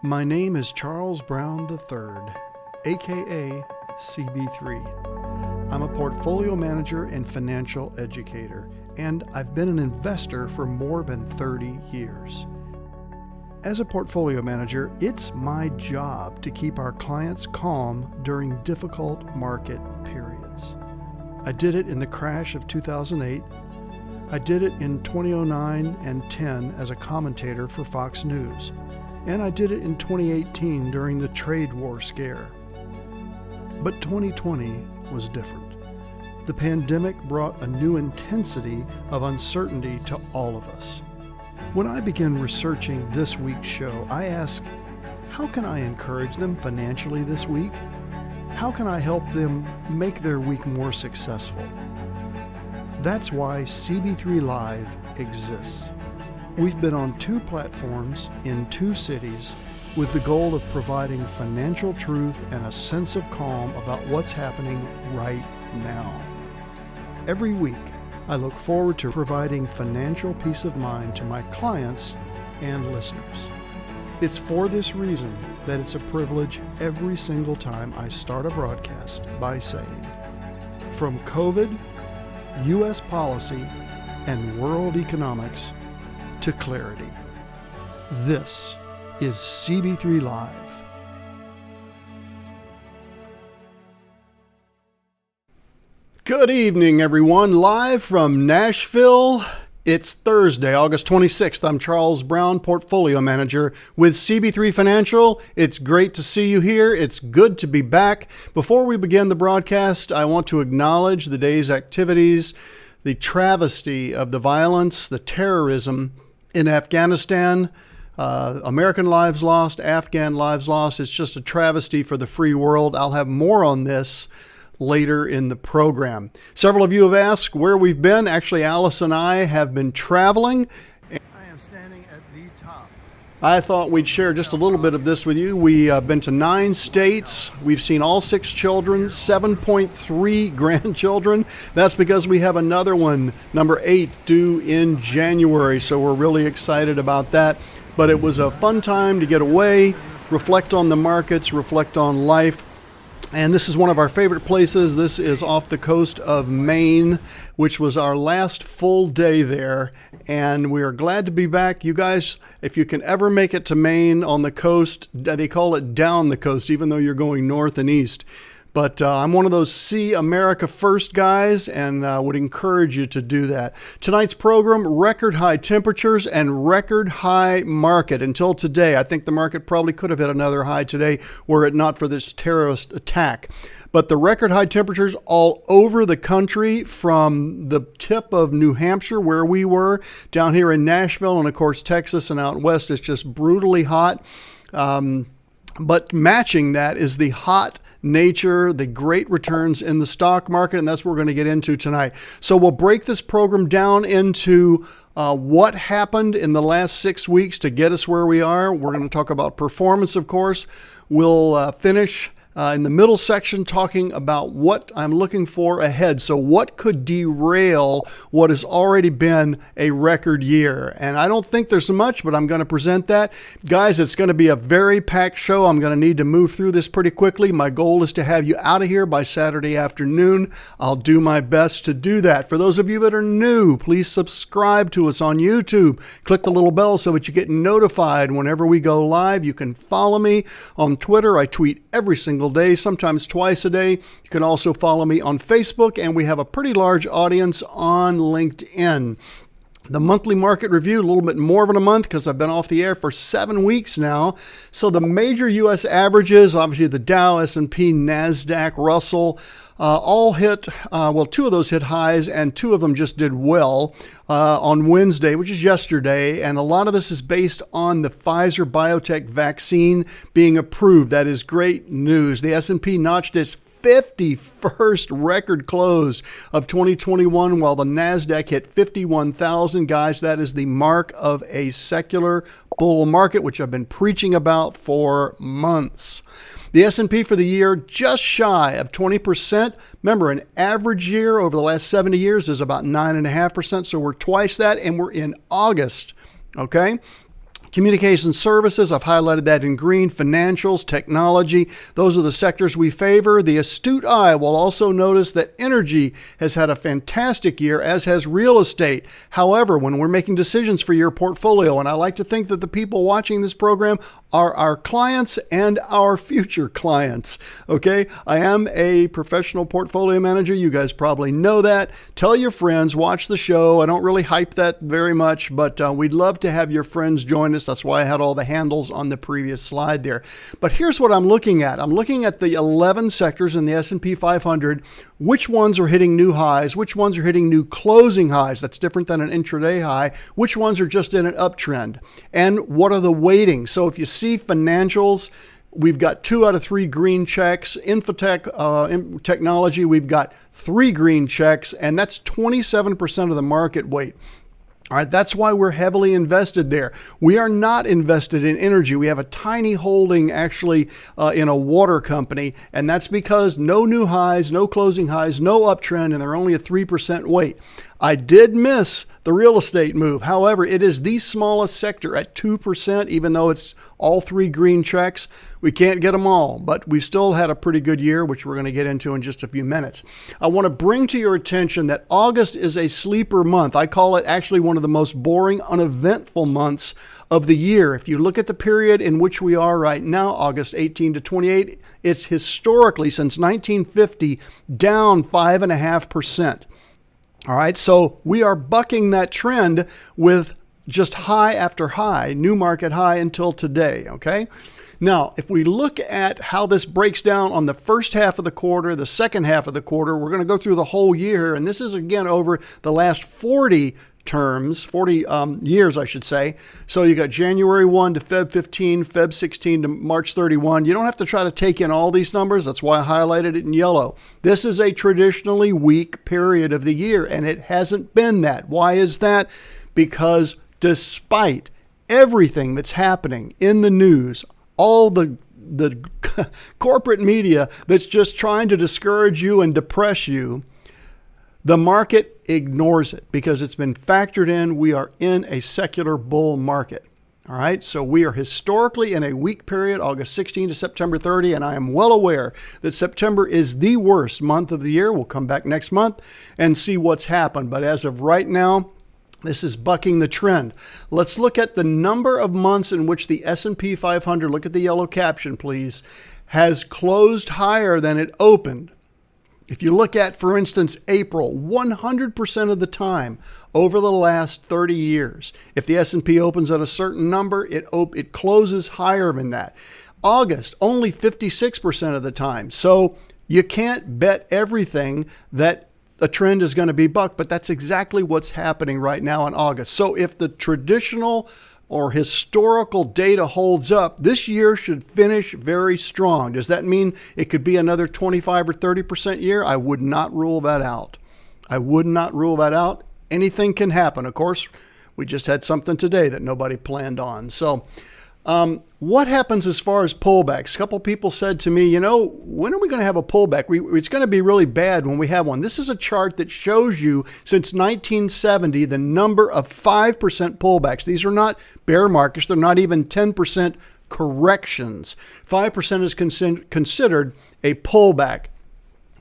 My name is Charles Brown III, aka CB3. I'm a portfolio manager and financial educator, and I've been an investor for more than 30 years. As a portfolio manager, it's my job to keep our clients calm during difficult market periods. I did it in the crash of 2008. I did it in 2009 and 10 as a commentator for Fox News. And I did it in 2018 during the trade war scare. But 2020 was different. The pandemic brought a new intensity of uncertainty to all of us. When I began researching this week's show, I asked, how can I encourage them financially this week? How can I help them make their week more successful? That's why CB3 Live exists. We've been on 2 platforms in 2 cities with the goal of providing financial truth and a sense of calm about what's happening right now. Every week, I look forward to providing financial peace of mind to my clients and listeners. It's for this reason that it's a privilege every single time I start a broadcast by saying, from COVID, U.S. policy, and world economics to clarity. This is CB3 Live. Good evening, everyone. Live from Nashville. It's Thursday, August 26th. I'm Charles Brown, Portfolio Manager with CB3 Financial. It's great to see you here. It's good to be back. Before we begin the broadcast, I want to acknowledge the day's activities, the travesty of the violence, the terrorism in Afghanistan. American lives lost, Afghan lives lost. It's just a travesty for the free world. I'll have more on this later in the program. Several of you have asked where we've been. Actually, Alice and I have been traveling. I am standing at the top. I thought we'd share just a little bit of this with you. We've been to 9 states. We've seen all 6 children, 7.3 grandchildren. That's because we have another one, number 8, due in January. So we're really excited about that. But it was a fun time to get away, reflect on the markets, reflect on life. And this is one of our favorite places. This is off the coast of Maine, which was our last full day there. And we are glad to be back. You guys, if you can ever make it to Maine on the coast, they call it down the coast, even though you're going north and east. But I'm one of those see America first guys and would encourage you to do that. Tonight's program, record high temperatures and record high market. Until today, I think the market probably could have hit another high today were it not for this terrorist attack. But the record high temperatures all over the country, from the tip of New Hampshire where we were, down here in Nashville, and of course Texas and out west, it's just brutally hot. But matching that is the hot nature, the great returns in the stock market, and that's what we're going to get into tonight. So we'll break this program down into what happened in the last 6 weeks to get us where we are. We're going to talk about performance, of course. We'll finish in the middle section talking about what I'm looking for ahead. So what could derail what has already been a record year? And I don't think there's much, but I'm going to present that. Guys, it's going to be a very packed show. I'm going to need to move through this pretty quickly. My goal is to have you out of here by Saturday afternoon. I'll do my best to do that. For those of you that are new, please subscribe to us on YouTube. Click the little bell so that you get notified whenever we go live. You can follow me on Twitter. I tweet every single day, sometimes twice a day. You can also follow me on Facebook, and we have a pretty large audience on LinkedIn. The monthly market review, a little bit more than a month because I've been off the air for 7 weeks now. So the major U.S. averages, obviously the Dow, S&P, NASDAQ, Russell, all hit, 2 of those hit highs and 2 of them just did well on Wednesday, which is yesterday. And a lot of this is based on the Pfizer biotech vaccine being approved. That is great news. The S&P notched its 51st record close of 2021, while the NASDAQ hit 51,000. Guys, that is the mark of a secular bull market, which I've been preaching about for months. The S&P for the year just shy of 20%. Remember, an average year over the last 70 years is about 9.5%. So we're twice that, and we're in August. Okay. Communication services, I've highlighted that in green. Financials, technology, those are the sectors we favor. The astute eye will also notice that energy has had a fantastic year, as has real estate. However, when we're making decisions for your portfolio, and I like to think that the people watching this program are our clients and our future clients, okay? I am a professional portfolio manager. You guys probably know that. Tell your friends, watch the show. I don't really hype that very much, but we'd love to have your friends join us. That's why I had all the handles on the previous slide there. But here's what I'm looking at. I'm looking at the 11 sectors in the S&P 500. Which ones are hitting new highs? Which ones are hitting new closing highs? That's different than an intraday high. Which ones are just in an uptrend? And what are the weightings? So if you see financials, we've got 2 out of 3 green checks. Infotech, technology, we've got 3 green checks, and that's 27% of the market weight. All right, that's why we're heavily invested there. We are not invested in energy. We have a tiny holding actually in a water company, and that's because no new highs, no closing highs, no uptrend, and they're only a 3% weight. I did miss the real estate move. However, it is the smallest sector at 2%, even though it's all 3 green checks. We can't get them all, but we've still had a pretty good year, which we're going to get into in just a few minutes. I want to bring to your attention that August is a sleeper month. I call it actually one of the most boring, uneventful months of the year. If you look at the period in which we are right now, August 18 to 28, it's historically, since 1950, down 5.5%. All right, so we are bucking that trend with just high after high, new market high until today, okay? Now, if we look at how this breaks down on the first half of the quarter, the second half of the quarter, we're going to go through the whole year, and this is, again, over the last 40 years, I should say. So you got January 1 to Feb 15, Feb 16 to March 31. You don't have to try to take in all these numbers. That's why I highlighted it in yellow. This is a traditionally weak period of the year, and it hasn't been that. Why is that? Because despite everything that's happening in the news, all the corporate media that's just trying to discourage you and depress you, the market ignores it because it's been factored in. We are in a secular bull market. All right, so we are historically in a weak period, August 16 to September 30, and I am well aware that September is the worst month of the year. We'll come back next month and see what's happened. But as of right now, this is bucking the trend. Let's look at the number of months in which the S&P 500, look at the yellow caption, please, has closed higher than it opened. If you look at, for instance, April, 100% of the time over the last 30 years, if the S&P opens at a certain number, it closes higher than that. August, only 56% of the time. So you can't bet everything that a trend is going to be bucked, but that's exactly what's happening right now in August. So if the traditional or historical data holds up, this year should finish very strong. Does that mean it could be another 25 or 30% year? I would not rule that out. I would not rule that out. Anything can happen. Of course, we just had something today that nobody planned on. So what happens as far as pullbacks? A couple people said to me, when are we going to have a pullback? It's going to be really bad when we have one. This is a chart that shows you since 1970 the number of 5% pullbacks. These are not bear markets. They're not even 10% corrections. 5% is considered a pullback.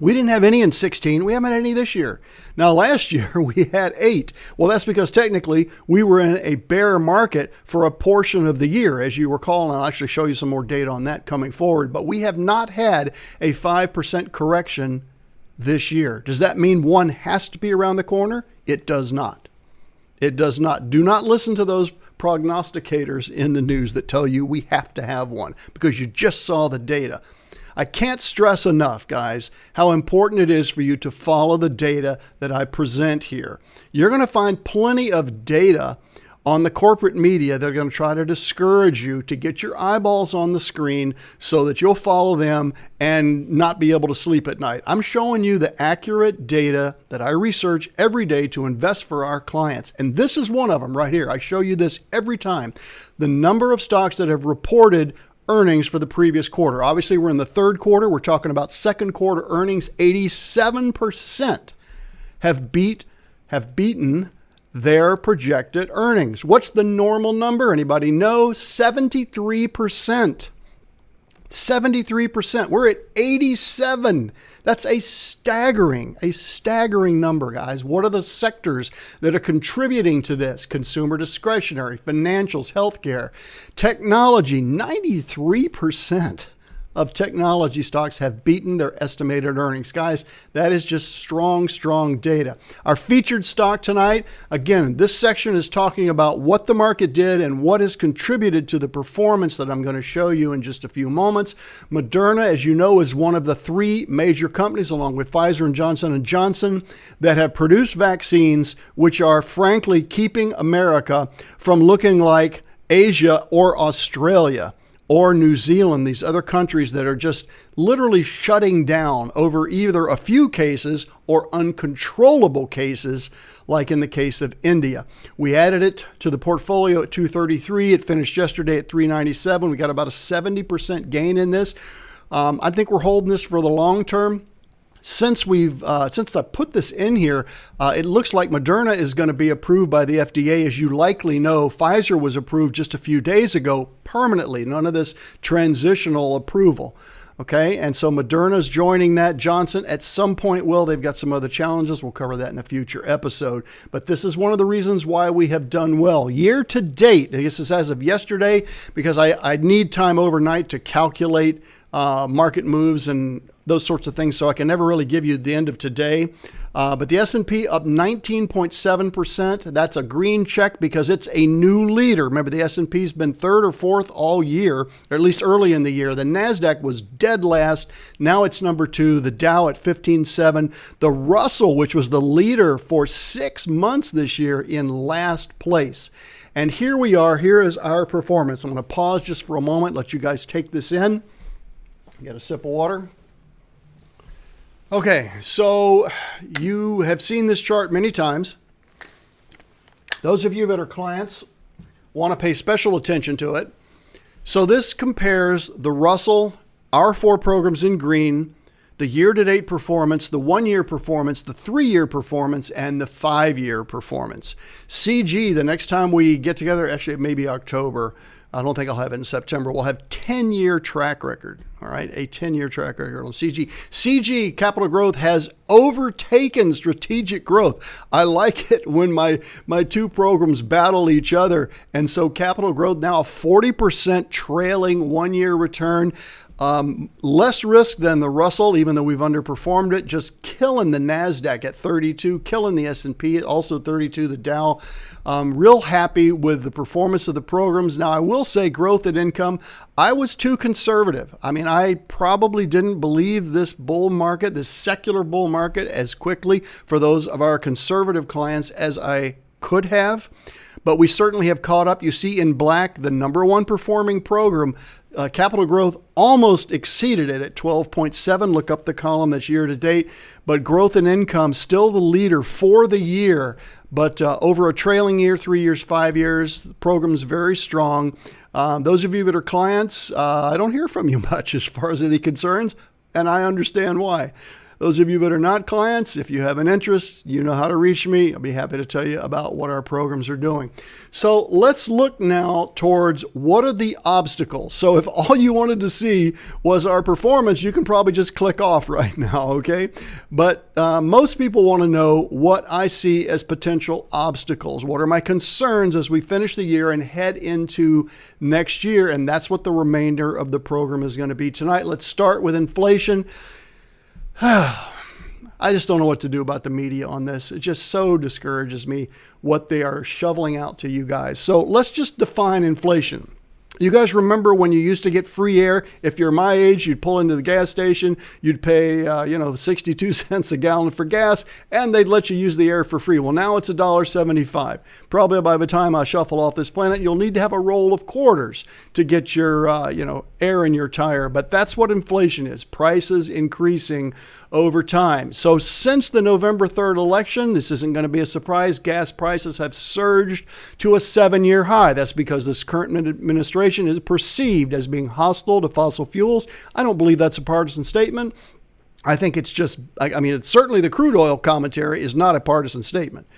We didn't have any in 16. We haven't had any this year. Now, last year we had 8. Well, that's because technically we were in a bear market for a portion of the year, as you recall, and I'll actually show you some more data on that coming forward. But we have not had a 5% correction this year. Does that mean one has to be around the corner? It does not. It does not. Do not listen to those prognosticators in the news that tell you we have to have one because you just saw the data. I can't stress enough, guys, how important it is for you to follow the data that I present here. You're going to find plenty of data on the corporate media that are going to try to discourage you to get your eyeballs on the screen so that you'll follow them and not be able to sleep at night. I'm showing you the accurate data that I research every day to invest for our clients. And this is one of them right here. I show you this every time. The number of stocks that have reported earnings for the previous quarter. Obviously, we're in the third quarter. We're talking about second quarter earnings. 87% have beaten their projected earnings. What's the normal number? Anybody know? 73%. 73%. We're at 87. That's a staggering number, guys. What are the sectors that are contributing to this? Consumer discretionary, financials, healthcare, technology. 93% of technology stocks have beaten their estimated earnings. Guys, that is just strong data. Our featured stock tonight, again, this section is talking about what the market did and what has contributed to the performance that I'm going to show you in just a few moments. Moderna, as you know, is one of the three major companies, along with Pfizer and Johnson & Johnson, that have produced vaccines which are frankly keeping America from looking like Asia or Australia or New Zealand, these other countries that are just literally shutting down over either a few cases or uncontrollable cases, like in the case of India. We added it to the portfolio at 233. It finished yesterday at 397. We got about a 70% gain in this. I think we're holding this for the long term. Since I put this in here, it looks like Moderna is going to be approved by the FDA. As you likely know, Pfizer was approved just a few days ago permanently. None of this transitional approval. Okay, and so Moderna's joining that. Johnson at some point will. They've got some other challenges. We'll cover that in a future episode. But this is one of the reasons why we have done well. Year to date, I guess this is as of yesterday, because I need time overnight to calculate market moves and those sorts of things, so I can never really give you the end of today. But the S&P up 19.7%. That's a green check because it's a new leader. Remember, the S&P's been third or fourth all year, or at least early in the year. The NASDAQ was dead last. Now it's number two. The Dow at 15.7. The Russell, which was the leader for 6 months this year, in last place. And here we are. Here is our performance. I'm going to pause just for a moment, let you guys take this in. Get a sip of water. Okay, so you have seen this chart many times. Those of you that are clients want to pay special attention to it. So this compares the Russell, our four programs in green, the year-to-date performance, the one-year performance, the three-year performance, and the five-year performance. CG, the next time we get together, actually it may be October. I don't think I'll have it in September. We'll have 10-year track record, all right? A 10-year track record on CG. CG, Capital Growth, has overtaken Strategic Growth. I like it when my two programs battle each other. And so Capital Growth now a 40% trailing one-year return. Less risk than the Russell, even though we've underperformed it, just killing the NASDAQ at 32, killing the S&P at also 32, the Dow. Real happy with the performance of the programs. Now, I will say growth and income, I was too conservative. I mean, I probably didn't believe this bull market, this secular bull market, as quickly for those of our conservative clients as I could have. But we certainly have caught up. You see in black, the number one performing program, Capital Growth, almost exceeded it at 12.7. Look up the column that's year to date. But growth and income, still the leader for the year. But over a trailing year, 3 years, 5 years, the program's very strong. Those of you that are clients, I don't hear from you much as far as any concerns, and I understand why. Those of you that are not clients, if you have an interest, you know how to reach me. I'll be happy to tell you about what our programs are doing. So let's look now towards what are the obstacles. So if all you wanted to see was our performance, you can probably just click off right now, okay? But most people want to know what I see as potential obstacles. What are my concerns as we finish the year and head into next year? And that's what the remainder of the program is going to be tonight. Let's start with inflation. I just don't know what to do about the media on this. It just so discourages me what they are shoveling out to you guys. So let's just define inflation. You guys remember when you used to get free air? If you're my age, you'd pull into the gas station, you'd pay 62 cents a gallon for gas, and they'd let you use the air for free. Well, now it's $1.75. Probably by the time I shuffle off this planet, you'll need to have a roll of quarters to get your air in your tire. But that's what inflation is, prices increasing over time. So since the November 3rd election, this isn't going to be a surprise, gas prices have surged to a 7-year high. That's because this current administration is perceived as being hostile to fossil fuels. I don't believe that's a partisan statement. I think it's just, it's certainly the crude oil commentary is not a partisan statement.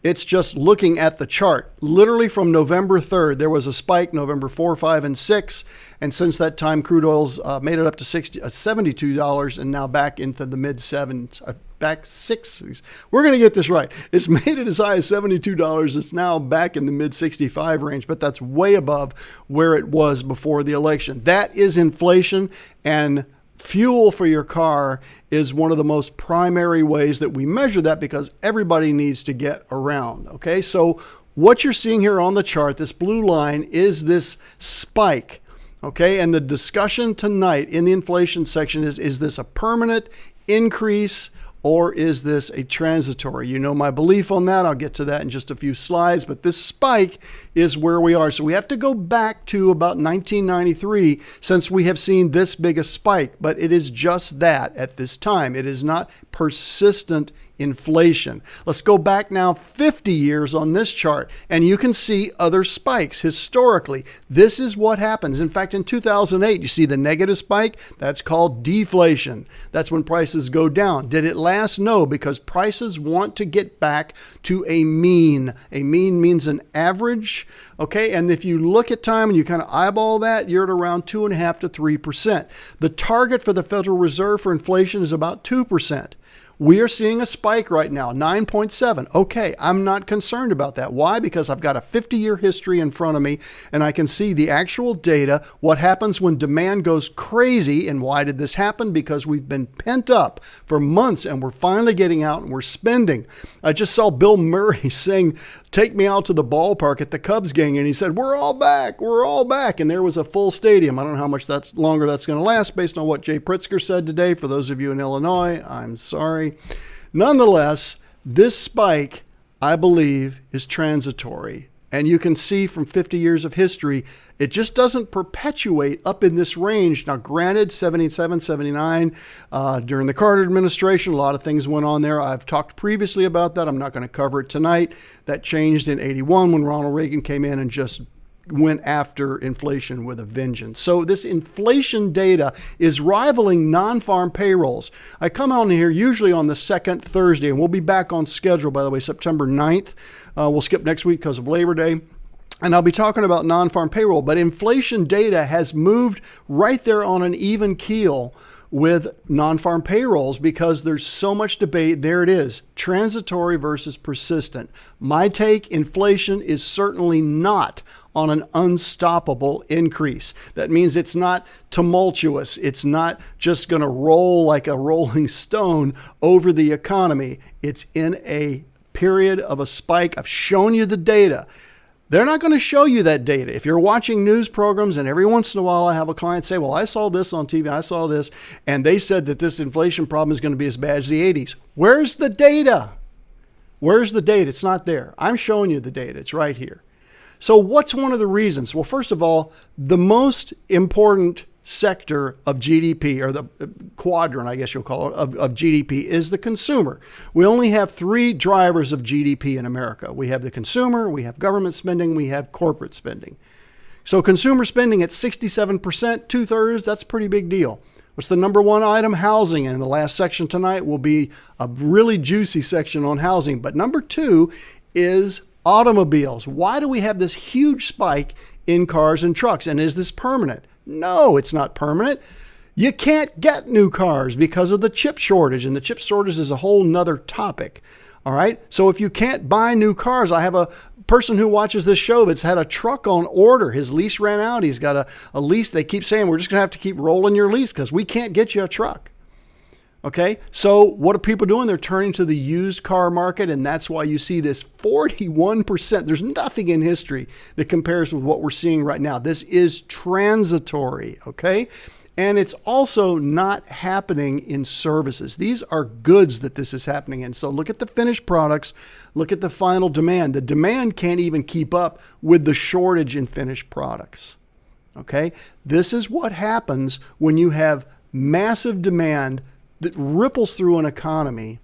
It's just looking at the chart. Literally from November 3rd, there was a spike, November 4, 5, and 6. And since that time, crude oil's made it up to $72 and now back into the mid-7s, back 60s. We're going to get this right. It's made it as high as $72. It's now back in the mid-65 range, but that's way above where it was before the election. That is inflation, and fuel for your car is one of the most primary ways that we measure that because everybody needs to get around. Okay, so what you're seeing here on the chart, this blue line, is this spike. Okay, and the discussion tonight in the inflation section is this a permanent increase or is this a transitory? You know my belief on that. I'll get to that in just a few slides, but this spike is where we are. So we have to go back to about 1993 since we have seen this big a spike, but it is just that at this time. It is not persistent inflation. Let's go back now 50 years on this chart, and you can see other spikes historically. This is what happens. In fact, in 2008, you see the negative spike? That's called deflation. That's when prices go down. Did it last? No, because prices want to get back to a mean. A mean means an average. Okay, and if you look at time and you kind of eyeball that, you're at around 2.5% to 3%. The target for the Federal Reserve for inflation is about 2%. We are seeing a spike right now, 9.7. Okay, I'm not concerned about that. Why? Because I've got a 50-year history in front of me, and I can see the actual data, what happens when demand goes crazy. And why did this happen? Because we've been pent up for months, and we're finally getting out and we're spending. I just saw Bill Murray saying, "Take me out to the ballpark at the Cubs game," and he said, "We're all back, we're all back." And there was a full stadium. I don't know how much longer that's going to last based on what Jay Pritzker said today. For those of you in Illinois, I'm sorry. Nonetheless, this spike, I believe, is transitory. And you can see from 50 years of history, it just doesn't perpetuate up in this range. Now, granted, 77, 79, during the Carter administration, a lot of things went on there. I've talked previously about that. I'm not going to cover it tonight. That changed in 81 when Ronald Reagan came in and just went after inflation with a vengeance. So this inflation data is rivaling non-farm payrolls. I come on here usually on the second Thursday, and we'll be back on schedule, by the way, September 9th. We'll skip next week because of Labor Day. And I'll be talking about non-farm payroll, but inflation data has moved right there on an even keel with non-farm payrolls because there's so much debate. There it is, transitory versus persistent. My take, inflation is certainly not on an unstoppable increase. That means it's not tumultuous. It's not just going to roll like a rolling stone over the economy. It's in a period of a spike. I've shown you the data. They're not going to show you that data. If you're watching news programs and every once in a while I have a client say, "Well, I saw this on TV, I saw this, and they said that this inflation problem is going to be as bad as the 80s. Where's the data? Where's the data? It's not there. I'm showing you the data. It's right here. So what's one of the reasons? Well, first of all, the most important sector of GDP, or the quadrant, I guess you'll call it, of GDP is the consumer. We only have three drivers of GDP in America. We have the consumer, we have government spending, we have corporate spending. So consumer spending at 67%, 2/3, that's a pretty big deal. What's the number one item? Housing. And in the last section tonight will be a really juicy section on housing. But number two is automobiles. Why do we have this huge spike in cars and trucks? And is this permanent? No, it's not permanent. You can't get new cars because of the chip shortage, and the chip shortage is a whole nother topic. All right. So if you can't buy new cars, I have a person who watches this show that's had a truck on order. His lease ran out. He's got a lease. They keep saying, "We're just going to have to keep rolling your lease because we can't get you a truck." Okay, so what are people doing? They're turning to the used car market, and that's why you see this 41%. There's nothing in history that compares with what we're seeing right now. This is transitory, okay? And it's also not happening in services. These are goods that this is happening in. So look at the finished products, look at the final demand. The demand can't even keep up with the shortage in finished products, okay? This is what happens when you have massive demand that ripples through an economy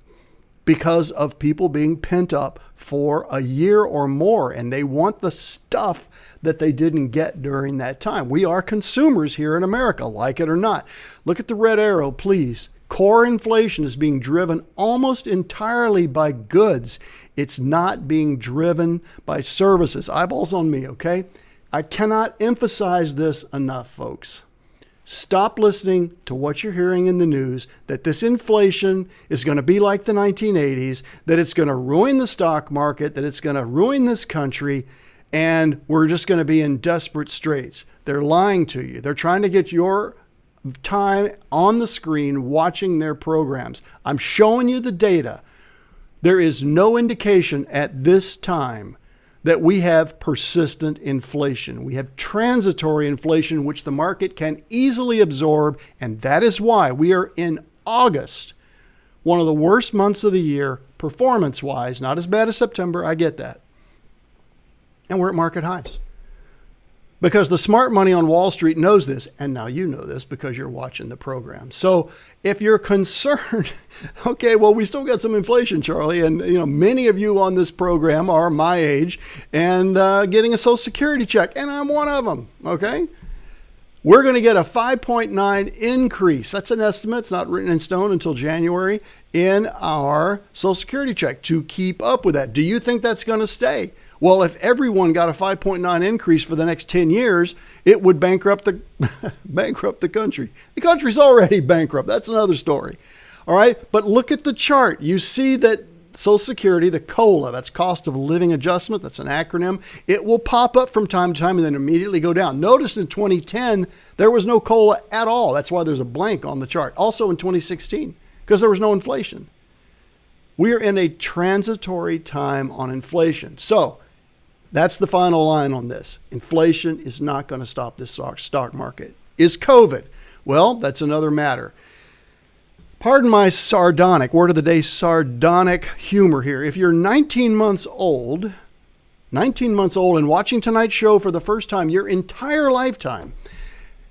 because of people being pent up for a year or more, and they want the stuff that they didn't get during that time. We are consumers here in America, like it or not. Look at the red arrow, please. Core inflation is being driven almost entirely by goods. It's not being driven by services. Eyeballs on me, okay? I cannot emphasize this enough, folks. Stop listening to what you're hearing in the news, that this inflation is going to be like the 1980s, that it's going to ruin the stock market, that it's going to ruin this country, and we're just going to be in desperate straits. They're lying to you. They're trying to get your time on the screen watching their programs. I'm showing you the data. There is no indication at this time that we have persistent inflation. We have transitory inflation, which the market can easily absorb, and that is why we are in August, one of the worst months of the year, performance-wise. Not as bad as September, I get that. And we're at market highs. Because the smart money on Wall Street knows this, and now you know this because you're watching the program. So if you're concerned, okay, well, we still got some inflation, Charlie, and many of you on this program are my age and getting a Social Security check, and I'm one of them, okay? We're going to get a 5.9 increase. That's an estimate. It's not written in stone until January in our Social Security check to keep up with that. Do you think that's going to stay? Well, if everyone got a 5.9 increase for the next 10 years, it would bankrupt the bankrupt the country. The country's already bankrupt. That's another story. All right. But look at the chart. You see that Social Security, the COLA, that's cost of living adjustment. That's an acronym. It will pop up from time to time and then immediately go down. Notice in 2010, there was no COLA at all. That's why there's a blank on the chart. Also in 2016, because there was no inflation. We are in a transitory time on inflation. So that's the final line on this. Inflation is not going to stop this stock market. Is COVID? Well, that's another matter. Pardon my sardonic, word of the day, sardonic humor here. If you're 19 months old and watching tonight's show for the first time, your entire lifetime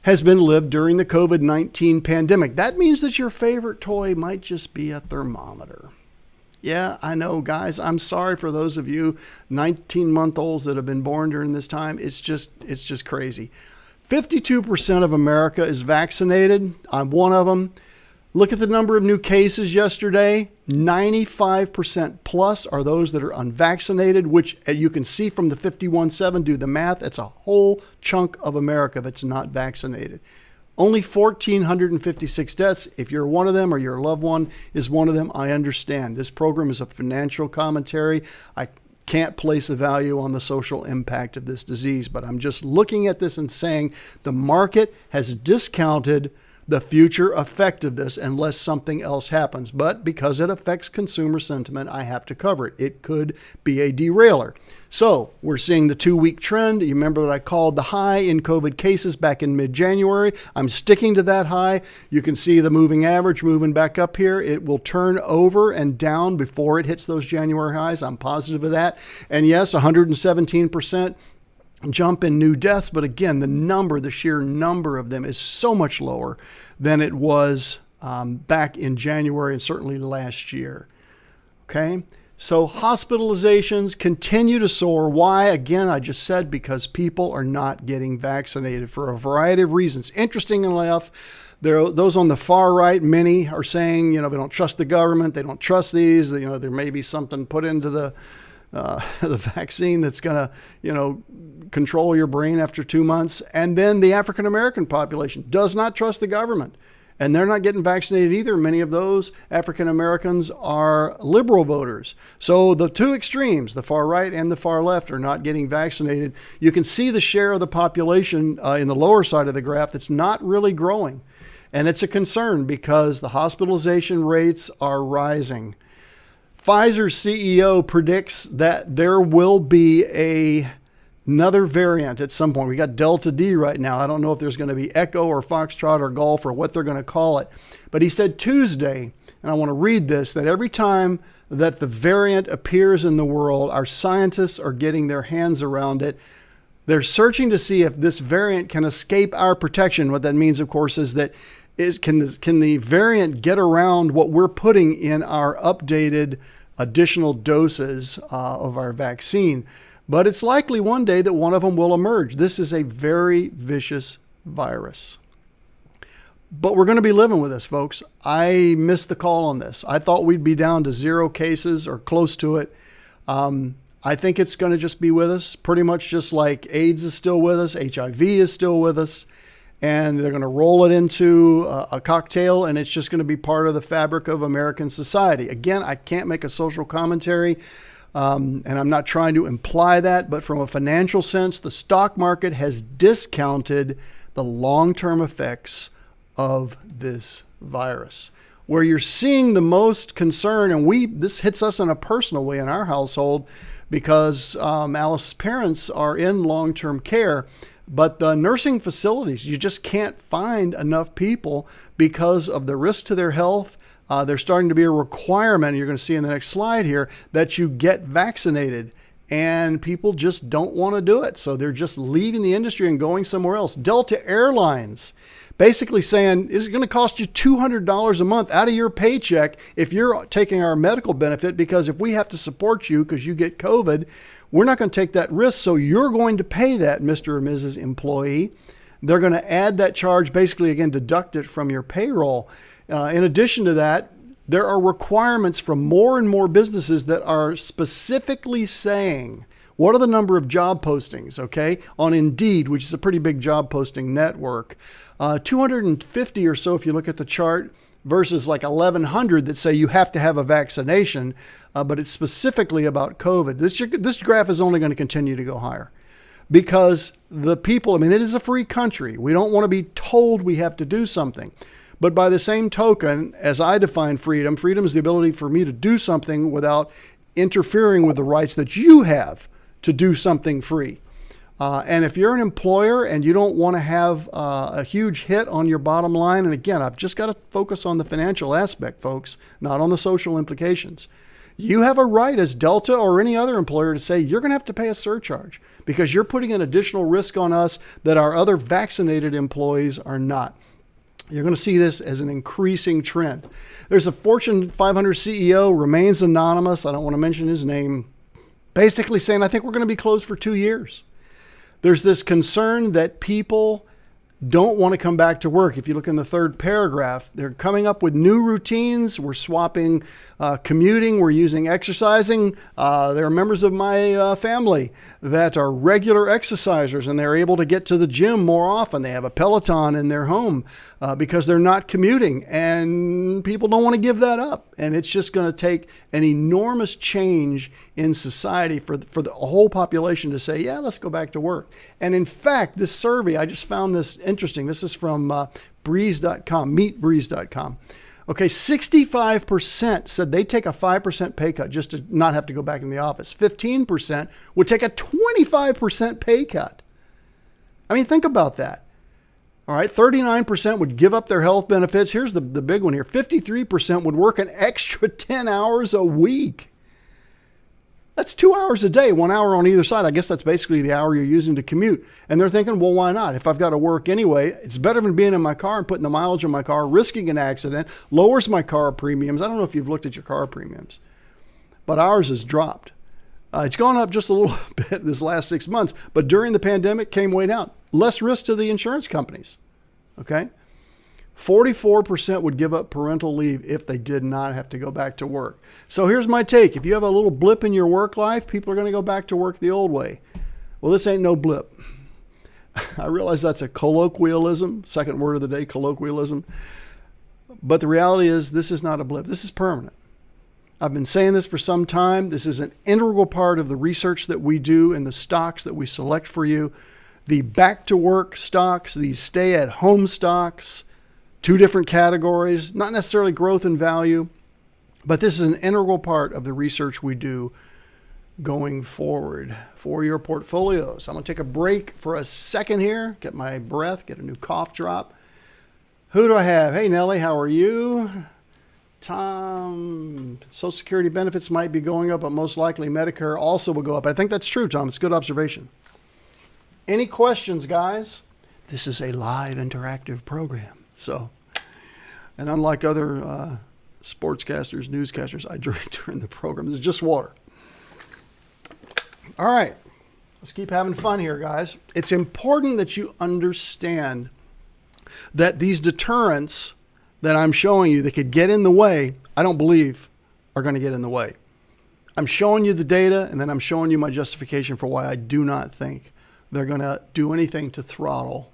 has been lived during the COVID-19 pandemic. That means that your favorite toy might just be a thermometer. Yeah, I know, guys. I'm sorry for those of you 19-month-olds that have been born during this time. It's just crazy. 52% of America is vaccinated. I'm one of them. Look at the number of new cases yesterday. 95% plus are those that are unvaccinated, which you can see from the 51.7. Do the math. It's a whole chunk of America that's not vaccinated. Only 1,456 deaths. If you're one of them or your loved one is one of them, I understand. This program is a financial commentary. I can't place a value on the social impact of this disease, but I'm just looking at this and saying the market has discounted the future effect of this unless something else happens. But because it affects consumer sentiment, I have to cover it. It could be a derailer. So we're seeing the 2-week trend. You remember what I called the high in COVID cases back in mid-January. I'm sticking to that high. You can see the moving average moving back up here. It will turn over and down before it hits those January highs. I'm positive of that. And yes, 117% jump in new deaths. But again, the sheer number of them is so much lower than it was back in January and certainly last year. Okay. So hospitalizations continue to soar. Why? Again, I just said because people are not getting vaccinated for a variety of reasons. Interestingly enough, those on the far right, many are saying, they don't trust the government. They don't trust these. There may be something put into the vaccine that's going to, control your brain after 2 months. And then the African American population does not trust the government. And they're not getting vaccinated either. Many of those African Americans are liberal voters. So the two extremes, the far right and the far left, are not getting vaccinated. You can see the share of the population in the lower side of the graph that's not really growing. And it's a concern because the hospitalization rates are rising. Pfizer's CEO predicts that there will be another variant at some point. We got Delta D right now. I don't know if there's going to be Echo or Foxtrot or Golf or what they're going to call it. But he said Tuesday, and I want to read this, that every time that the variant appears in the world, our scientists are getting their hands around it. They're searching to see if this variant can escape our protection. What that means, of course, is that can the variant get around what we're putting in our updated additional doses of our vaccine? But it's likely one day that one of them will emerge. This is a very vicious virus. But we're going to be living with this, folks. I missed the call on this. I thought we'd be down to 0 cases or close to it. I think it's going to just be with us, pretty much just like AIDS is still with us, HIV is still with us, and they're going to roll it into a cocktail, and it's just going to be part of the fabric of American society. Again, I can't make a social commentary, and I'm not trying to imply that, but from a financial sense, the stock market has discounted the long-term effects of this virus. Where you're seeing the most concern, and this hits us in a personal way in our household because Alice's parents are in long-term care, but the nursing facilities, you just can't find enough people because of the risk to their health. There's starting to be a requirement, you're going to see in the next slide here, that you get vaccinated. And people just don't want to do it. So they're just leaving the industry and going somewhere else. Delta Airlines basically saying, is it going to cost you $200 a month out of your paycheck if you're taking our medical benefit? Because if we have to support you because you get COVID, we're not going to take that risk. So you're going to pay that, Mr. or Mrs. Employee. They're going to add that charge, basically, again, deduct it from your payroll. In addition to that, there are requirements from more and more businesses that are specifically saying, what are the number of job postings, okay, on Indeed, which is a pretty big job posting network. 250 or so, if you look at the chart, versus like 1,100 that say you have to have a vaccination, but it's specifically about COVID. This graph is only going to continue to go higher because the people, it is a free country. We don't want to be told we have to do something. But by the same token, as I define freedom, freedom is the ability for me to do something without interfering with the rights that you have to do something free. And if you're an employer and you don't want to have a huge hit on your bottom line, and again, I've just got to focus on the financial aspect, folks, not on the social implications. You have a right as Delta or any other employer to say you're going to have to pay a surcharge because you're putting an additional risk on us that our other vaccinated employees are not. You're going to see this as an increasing trend. There's a Fortune 500 CEO, remains anonymous. I don't want to mention his name, basically saying, I think we're going to be closed for 2 years. There's this concern that people don't want to come back to work. If you look in the third paragraph, they're coming up with new routines. We're swapping commuting. We're using exercising. There are members of my family that are regular exercisers, and they're able to get to the gym more often. They have a Peloton in their home because they're not commuting, and people don't want to give that up. And it's just going to take an enormous change in society for the whole population to say, yeah, let's go back to work. And in fact, this survey, I just found this interesting. This is from breeze.com, meetbreeze.com. Okay, 65% said they'd take a 5% pay cut just to not have to go back in the office. 15% would take a 25% pay cut. Think about that. All right, 39% would give up their health benefits. Here's the big one here. 53% would work an extra 10 hours a week. That's 2 hours a day, 1 hour on either side. I guess that's basically the hour you're using to commute. And they're thinking, well, why not? If I've got to work anyway, it's better than being in my car and putting the mileage on my car, risking an accident, lowers my car premiums. I don't know if you've looked at your car premiums, but ours has dropped. It's gone up just a little bit this last 6 months, but during the pandemic came way down. Less risk to the insurance companies, okay? 44% would give up parental leave if they did not have to go back to work. So here's my take. If you have a little blip in your work life, people are going to go back to work the old way. Well, this ain't no blip. I realize that's a colloquialism, second word of the day, colloquialism. But the reality is this is not a blip. This is permanent. I've been saying this for some time. This is an integral part of the research that we do and the stocks that we select for you. The back to work stocks, these stay at home stocks, two different categories, not necessarily growth and value, but this is an integral part of the research we do going forward for your portfolios. I'm going to take a break for a second here, get my breath, get a new cough drop. Who do I have? Hey, Nellie, how are you? Tom, Social Security benefits might be going up, but most likely Medicare also will go up. I think that's true, Tom. It's a good observation. Any questions, guys? This is a live interactive program. So, and unlike other sportscasters, newscasters, I drink during the program. This is just water. All right, let's keep having fun here, guys. It's important that you understand that these deterrents that I'm showing you that could get in the way, I don't believe are going to get in the way. I'm showing you the data, and then I'm showing you my justification for why I do not think they're going to do anything to throttle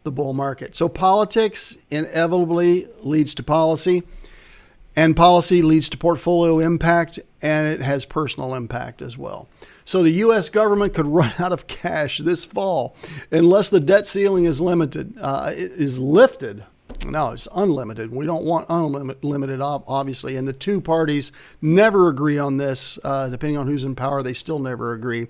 the bull market. So politics inevitably leads to policy, and policy leads to portfolio impact, and it has personal impact as well. So the U.S. government could run out of cash this fall unless the debt ceiling is lifted. No, it's unlimited. We don't want unlimited, obviously. And the two parties never agree on this. Depending on who's in power, they still never agree.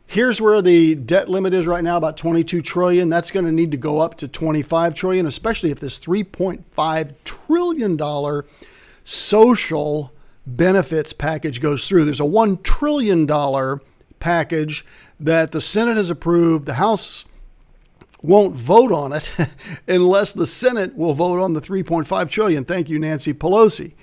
Here's where the debt limit is right now, about $22 trillion. That's going to need to go up to $25 trillion, especially if this $3.5 trillion social benefits package goes through. There's a $1 trillion package that the Senate has approved. The House won't vote on it unless the Senate will vote on the $3.5 trillion. Thank you, Nancy Pelosi.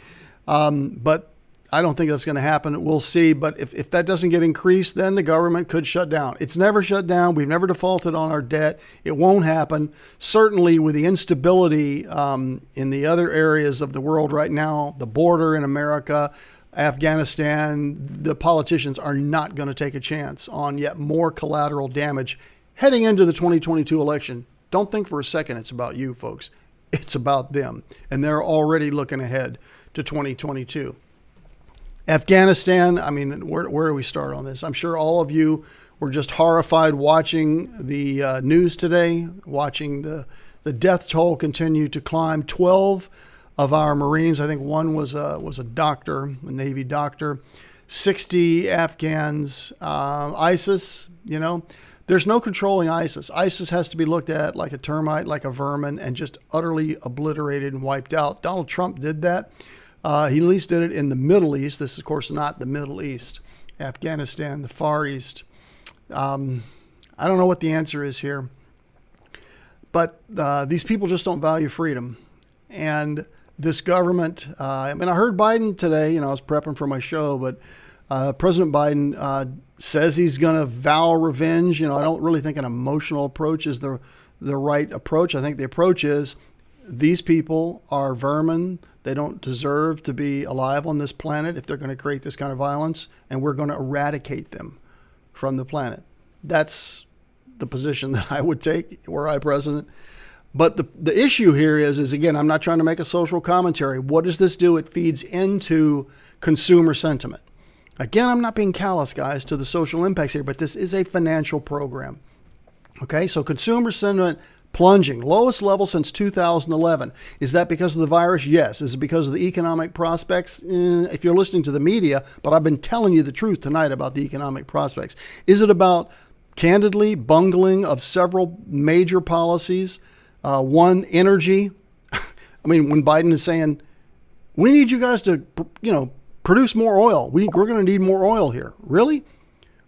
But I don't think that's going to happen. We'll see. But if that doesn't get increased, then the government could shut down. It's never shut down. We've never defaulted on our debt. It won't happen. Certainly with the instability in the other areas of the world right now, the border in America, Afghanistan, the politicians are not going to take a chance on yet more collateral damage heading into the 2022 election. Don't think for a second it's about you, folks. It's about them. And they're already looking ahead to 2022. Afghanistan, I mean, where do we start on this? I'm sure all of you were just horrified watching the news today, watching the death toll continue to climb. 12 of our Marines, I think one was a doctor, a Navy doctor, 60 Afghans, ISIS, there's no controlling ISIS. ISIS has to be looked at like a termite, like a vermin, and just utterly obliterated and wiped out. Donald Trump did that. He at least did it in the Middle East. This is, of course, not the Middle East. Afghanistan, the Far East. I don't know what the answer is here. But these people just don't value freedom. And this government, I heard Biden today, I was prepping for my show, but President Biden says he's going to vow revenge. I don't really think an emotional approach is the right approach. I think the approach is these people are vermin. They don't deserve to be alive on this planet if they're going to create this kind of violence, and we're going to eradicate them from the planet. That's the position that I would take were I president. But the issue here is again, I'm not trying to make a social commentary. What does this do? It feeds into consumer sentiment. Again, I'm not being callous, guys, to the social impacts here, but this is a financial program. Okay, so consumer sentiment plunging, lowest level since 2011. Is that because of the virus? Yes. Is it because of the economic prospects? If you're listening to the media, but I've been telling you the truth tonight about the economic prospects. Is it about, candidly, bungling of several major policies? One, energy. When Biden is saying, we need you guys to, produce more oil. We're going to need more oil here. Really?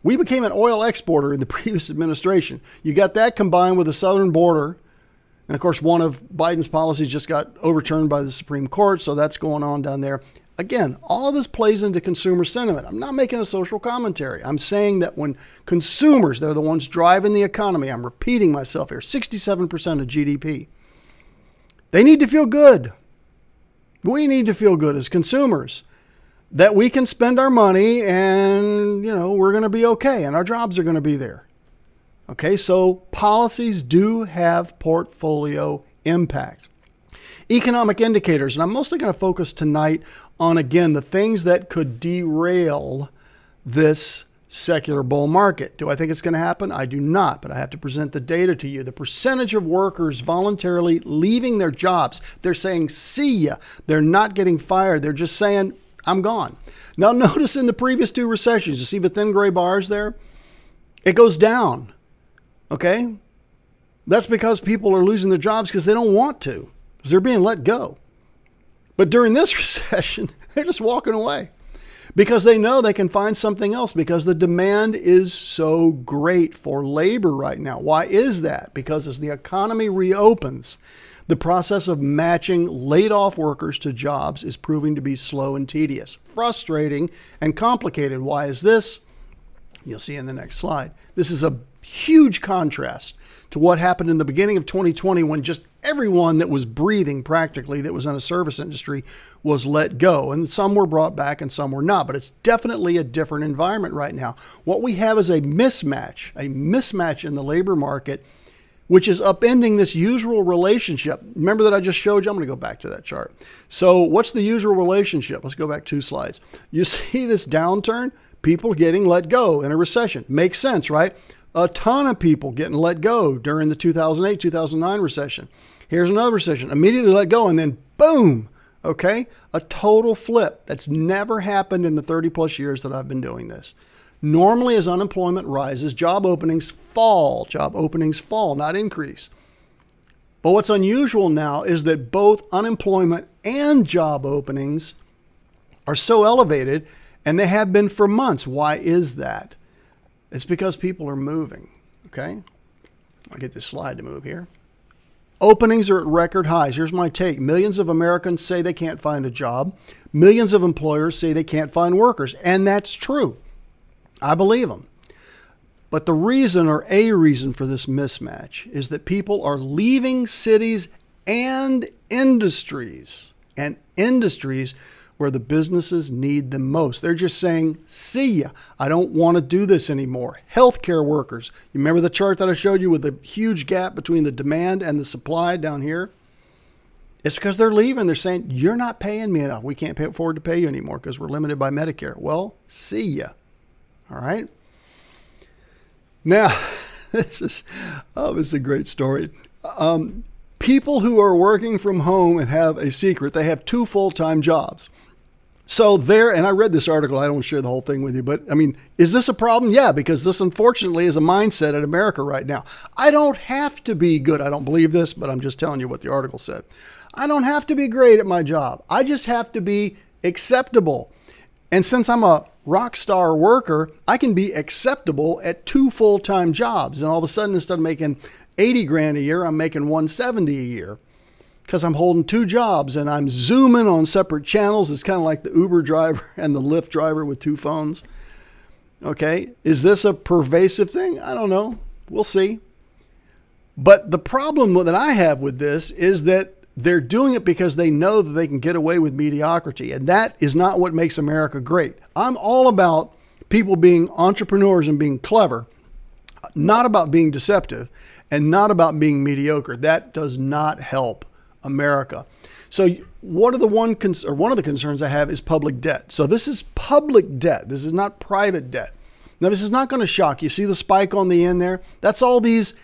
We became an oil exporter in the previous administration. You got that combined with the southern border. And of course, one of Biden's policies just got overturned by the Supreme Court. So that's going on down there. Again, all of this plays into consumer sentiment. I'm not making a social commentary. I'm saying that when consumers, they're the ones driving the economy. I'm repeating myself here, 67% of GDP. They need to feel good. We need to feel good as consumers that we can spend our money and, we're going to be okay and our jobs are going to be there. Okay, so policies do have portfolio impact. Economic indicators, and I'm mostly going to focus tonight on, again, the things that could derail this secular bull market. Do I think it's going to happen? I do not, but I have to present the data to you. The percentage of workers voluntarily leaving their jobs, they're saying, see ya. They're not getting fired. They're just saying, I'm gone. Now, notice in the previous two recessions, you see the thin gray bars there? It goes down. Okay? That's because people are losing their jobs because they don't want to, because they're being let go. But during this recession, they're just walking away because they know they can find something else because the demand is so great for labor right now. Why is that? Because as the economy reopens, the process of matching laid-off workers to jobs is proving to be slow and tedious, frustrating, and complicated. Why is this? You'll see in the next slide. This is a huge contrast to what happened in the beginning of 2020 when just everyone that was breathing practically that was in a service industry was let go. And some were brought back and some were not. But it's definitely a different environment right now. What we have is a mismatch in the labor market, which is upending this usual relationship. Remember that I just showed you? I'm going to go back to that chart. So what's the usual relationship? Let's go back 2 slides. You see this downturn? People getting let go in a recession. Makes sense, right? A ton of people getting let go during the 2008, 2009 recession. Here's another recession. Immediately let go and then boom, okay? A total flip. That's never happened in the 30 plus years that I've been doing this. Normally, as unemployment rises, job openings fall. Job openings fall, not increase. But what's unusual now is that both unemployment and job openings are so elevated, and they have been for months. Why is that? It's because people are moving, okay? I'll get this slide to move here. Openings are at record highs. Here's my take. Millions of Americans say they can't find a job. Millions of employers say they can't find workers. And that's true. I believe them. But the reason, or a reason for this mismatch, is that people are leaving cities and industries where the businesses need them most. They're just saying, see ya. I don't want to do this anymore. Healthcare workers. You remember the chart that I showed you with the huge gap between the demand and the supply down here? It's because they're leaving. They're saying, you're not paying me enough. We can't afford to pay you anymore because we're limited by Medicare. Well, see ya. All right. Now, this is a great story. People who are working from home and have a secret, they have 2 full-time jobs. So and I read this article, I don't share the whole thing with you, but I mean, is this a problem? Yeah, because this unfortunately is a mindset in America right now. I don't have to be good. I don't believe this, but I'm just telling you what the article said. I don't have to be great at my job. I just have to be acceptable. And since I'm a rock star worker, I can be acceptable at 2 full-time jobs. And all of a sudden, instead of making 80 grand a year, I'm making 170 a year because I'm holding 2 jobs and I'm zooming on separate channels. It's kind of like the Uber driver and the Lyft driver with 2 phones. Okay. Is this a pervasive thing? I don't know. We'll see. But the problem that I have with this is that they're doing it because they know that they can get away with mediocrity. And that is not what makes America great. I'm all about people being entrepreneurs and being clever, not about being deceptive and not about being mediocre. That does not help America. So one of the concerns I have is public debt. So this is public debt. This is not private debt. Now, this is not going to shock you. See the spike on the end there? That's all these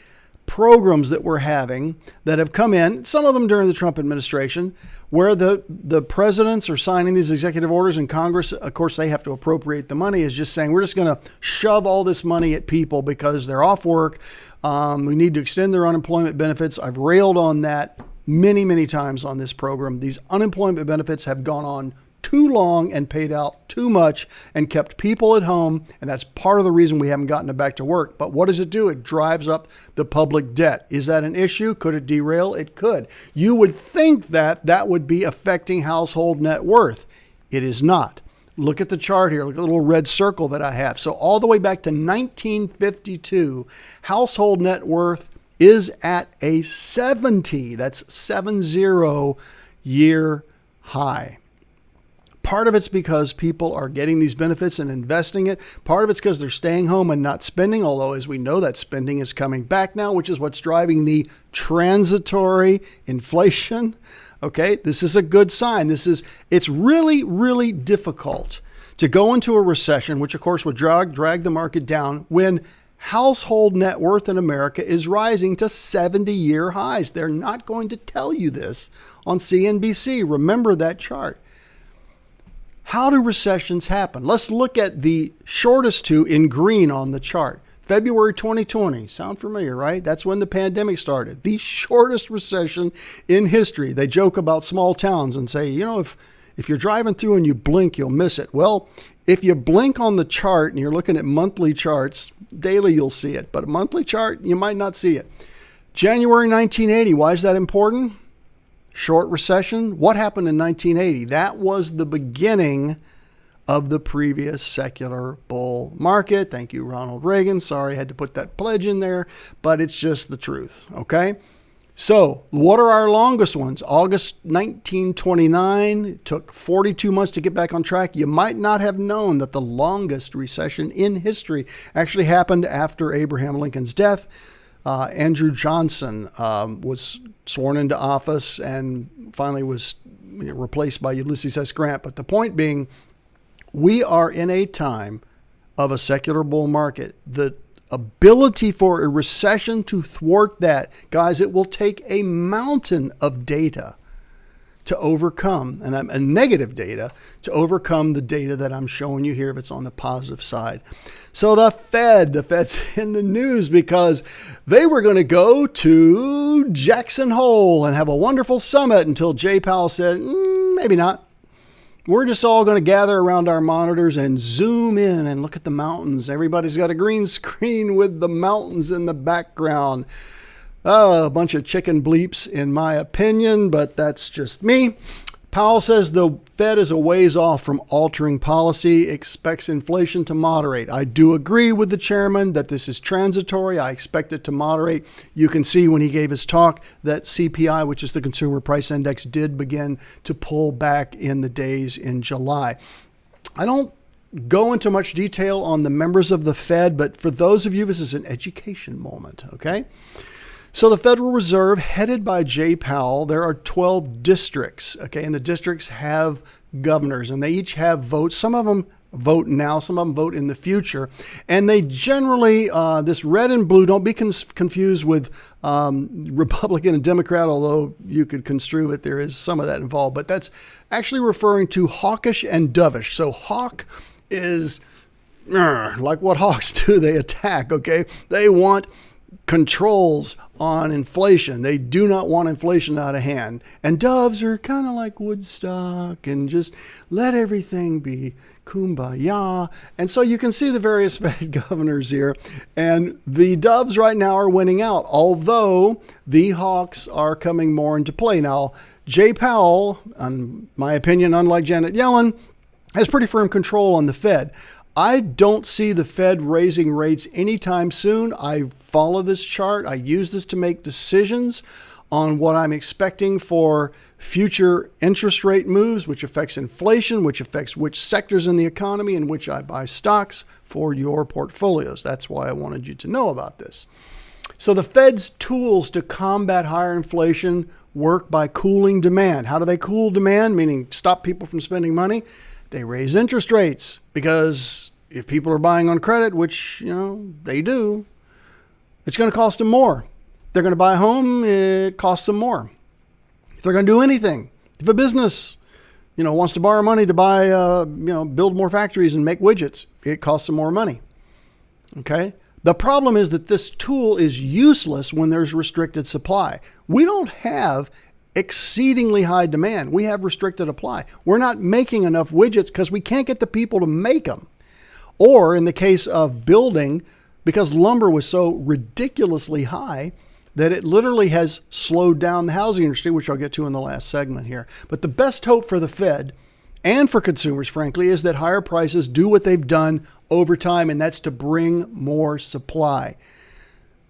programs that we're having that have come in, some of them during the Trump administration, where the presidents are signing these executive orders and Congress, of course, they have to appropriate the money, is just saying, we're just going to shove all this money at people because they're off work. We need to extend their unemployment benefits. I've railed on that many, many times on this program. These unemployment benefits have gone on too long and paid out too much and kept people at home. And that's part of the reason we haven't gotten it back to work. But what does it do? It drives up the public debt. Is that an issue? Could it derail? It could. You would think that would be affecting household net worth. It is not. Look at the chart here. Look at the little red circle that I have. So all the way back to 1952, household net worth is at a 70. That's 70 year high. Part of it's because people are getting these benefits and investing it. Part of it's because they're staying home and not spending, although as we know that spending is coming back now, which is what's driving the transitory inflation. Okay, this is a good sign. It's really, really difficult to go into a recession, which of course would drag the market down when household net worth in America is rising to 70-year highs. They're not going to tell you this on CNBC. Remember that chart. How do recessions happen? Let's look at the shortest 2 in green on the chart. February 2020. Sound familiar, right? That's when the pandemic started. The shortest recession in history. They joke about small towns and say, if you're driving through and you blink, you'll miss it. Well, if you blink on the chart and you're looking at monthly charts, daily you'll see it. But a monthly chart, you might not see it. January 1980. Why is that important? Short recession. What happened in 1980? That was the beginning of the previous secular bull market. Thank you, Ronald Reagan. Sorry I had to put that pledge in there, but it's just the truth, okay? So what are our longest ones? August 1929, it took 42 months to get back on track. You might not have known that the longest recession in history actually happened after Abraham Lincoln's death. Andrew Johnson was sworn into office and finally was replaced by Ulysses S. Grant. But the point being, we are in a time of a secular bull market. The ability for a recession to thwart that, guys, it will take a mountain of data to overcome, and a negative data to overcome the data that I'm showing you here if it's on the positive side. So the Fed's in the news because they were going to go to Jackson Hole and have a wonderful summit until Jay Powell said, maybe not. We're just all going to gather around our monitors and zoom in and look at the mountains. Everybody's got a green screen with the mountains in the background. A bunch of chicken bleeps in my opinion, but that's just me. Powell says the Fed is a ways off from altering policy, expects inflation to moderate. I do agree with the chairman that this is transitory. I expect it to moderate. You can see when he gave his talk that CPI, which is the Consumer Price Index, did begin to pull back in the days in July. I don't go into much detail on the members of the Fed, but for those of you, this is an education moment, okay? So the Federal Reserve, headed by Jay Powell, there are 12 districts, okay? And the districts have governors, and they each have votes. Some of them vote now, some of them vote in the future. And they generally, this red and blue, don't be confused with Republican and Democrat, although you could construe it, there is some of that involved. But that's actually referring to hawkish and dovish. So hawk is like what hawks do, they attack, okay? They want controls on inflation. They do not want inflation out of hand. And doves are kind of like Woodstock and just let everything be kumbaya. And so you can see the various Fed governors here. And the doves right now are winning out, although the hawks are coming more into play. Now, Jay Powell, in my opinion, unlike Janet Yellen, has pretty firm control on the Fed. I don't see the Fed raising rates anytime soon. I follow this chart. I use this to make decisions on what I'm expecting for future interest rate moves, which affects inflation, which affects which sectors in the economy in which I buy stocks for your portfolios. That's why I wanted you to know about this. So the Fed's tools to combat higher inflation work by cooling demand. How do they cool demand? Meaning stop people from spending money. They raise interest rates because if people are buying on credit, which, they do, it's going to cost them more. If they're going to buy a home, it costs them more. If they're going to do anything, if a business, wants to borrow money to buy, build more factories and make widgets, it costs them more money. Okay. The problem is that this tool is useless when there's restricted supply. We don't have exceedingly high demand. We have restricted supply. We're not making enough widgets because we can't get the people to make them. Or in the case of building, because lumber was so ridiculously high that it literally has slowed down the housing industry, which I'll get to in the last segment here. But the best hope for the Fed and for consumers, frankly, is that higher prices do what they've done over time, and that's to bring more supply.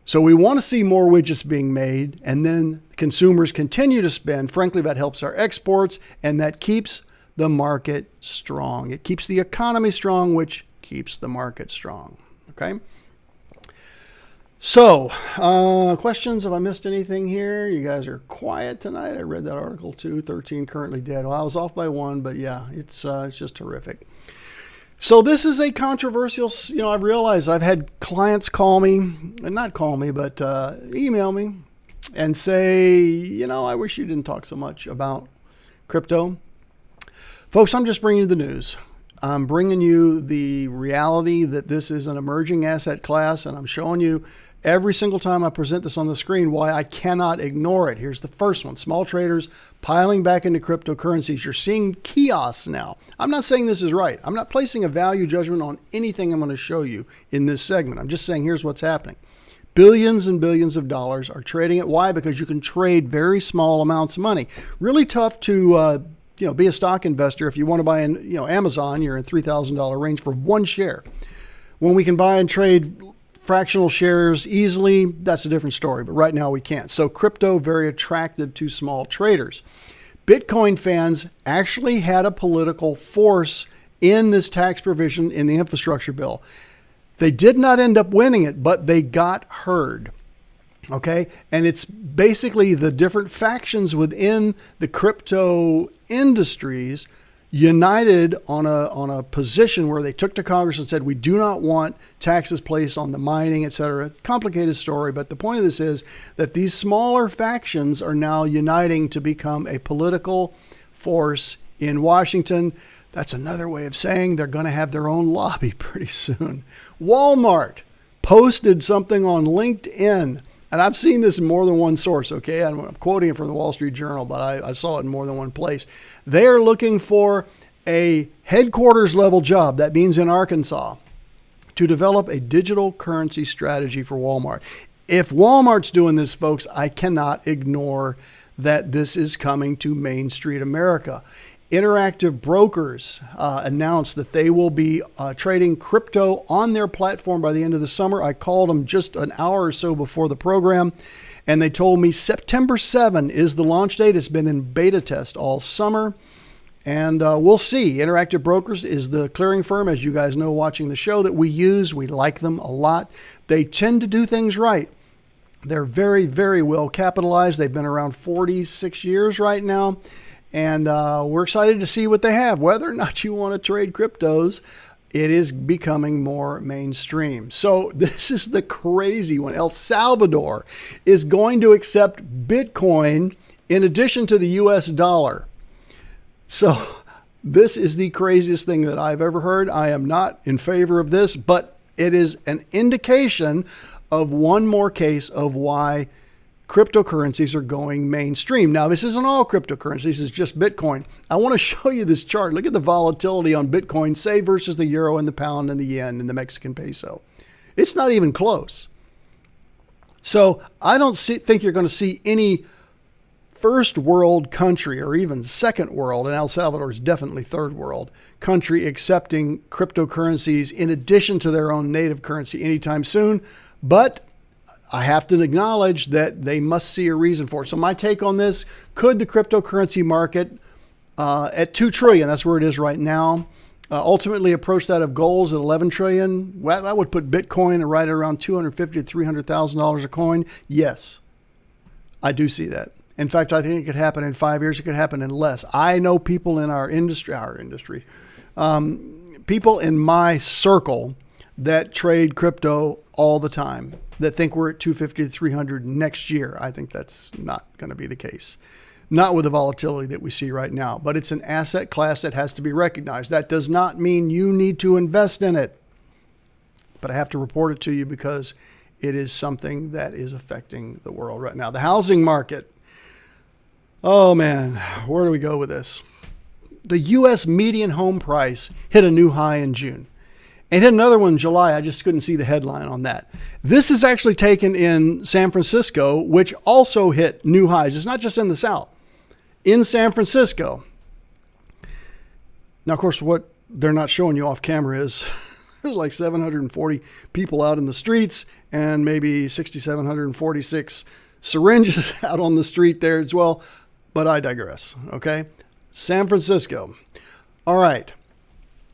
So we want to see more widgets being made, and then consumers continue to spend. Frankly, that helps our exports, and that keeps the market strong. It keeps the economy strong, which keeps the market strong. Okay? So, questions? Have I missed anything here? You guys are quiet tonight. I read that article too, 13 currently dead. Well, I was off by one, but yeah, it's just terrific. So this is a controversial, I've realized I've had clients call me, and not call me, but email me and say, I wish you didn't talk so much about crypto. Folks, I'm just bringing you the news. I'm bringing you the reality that this is an emerging asset class, and I'm showing you every single time I present this on the screen why I cannot ignore it. Here's the first one. Small traders piling back into cryptocurrencies. You're seeing kiosks now. I'm not saying this is right. I'm not placing a value judgment on anything I'm going to show you in this segment. I'm just saying here's what's happening. Billions and billions of dollars are trading it. Why? Because you can trade very small amounts of money. Really tough to be a stock investor. If you want to buy in, Amazon, you're in $3,000 range for one share. When we can buy and trade fractional shares easily, that's a different story. But right now we can't. So crypto, very attractive to small traders. Bitcoin fans actually had a political force in this tax provision in the infrastructure bill. They did not end up winning it, but they got heard. Okay. And it's basically the different factions within the crypto industries united on a position where they took to Congress and said, we do not want taxes placed on the mining, et cetera. Complicated story. But the point of this is that these smaller factions are now uniting to become a political force in Washington. That's another way of saying they're going to have their own lobby pretty soon. Walmart posted something on LinkedIn, and I've seen this in more than one source, okay? I'm quoting it from the Wall Street Journal, but I saw it in more than one place. They are looking for a headquarters level job, that means in Arkansas, to develop a digital currency strategy for Walmart. If Walmart's doing this, folks, I cannot ignore that this is coming to Main Street America. Interactive Brokers announced that they will be trading crypto on their platform by the end of the summer. I called them just an hour or so before the program, and they told me September 7 is the launch date. It's been in beta test all summer, and we'll see. Interactive Brokers is the clearing firm, as you guys know watching the show, that we use. We like them a lot. They tend to do things right. They're very, very well capitalized. They've been around 46 years right now. And we're excited to see what they have. Whether or not you want to trade cryptos, it is becoming more mainstream. So this is the crazy one. El Salvador is going to accept Bitcoin in addition to the US dollar. So this is the craziest thing that I've ever heard. I am not in favor of this, but it is an indication of one more case of why cryptocurrencies are going mainstream. Now, this isn't all cryptocurrencies, this is just Bitcoin. I want to show you this chart. Look at the volatility on Bitcoin, say, versus the euro and the pound and the yen and the Mexican peso. It's not even close. So I don't think you're going to see any first world country or even second world, and El Salvador is definitely third world country, accepting cryptocurrencies in addition to their own native currency anytime soon. But I have to acknowledge that they must see a reason for it. So my take on this, could the cryptocurrency market at $2 trillion, that's where it is right now, ultimately approach that of goals at $11 trillion? Well, that would put Bitcoin right around $250,000 to $300,000 a coin. Yes, I do see that. In fact, I think it could happen in 5 years. It could happen in less. I know people in our industry, people in my circle that trade crypto all the time, that think we're at 250 to 300 next year. I think that's not going to be the case. Not with the volatility that we see right now, but it's an asset class that has to be recognized. That does not mean you need to invest in it, but I have to report it to you because it is something that is affecting the world right now. The housing market. Oh man, where do we go with this? The U.S. median home price hit a new high in June. And hit another one in July. I just couldn't see the headline on that. This is actually taken in San Francisco, which also hit new highs. It's not just in the South. In San Francisco. Now, of course, what they're not showing you off camera is there's like 740 people out in the streets and maybe 6,746 syringes out on the street there as well. But I digress, okay? San Francisco. All right.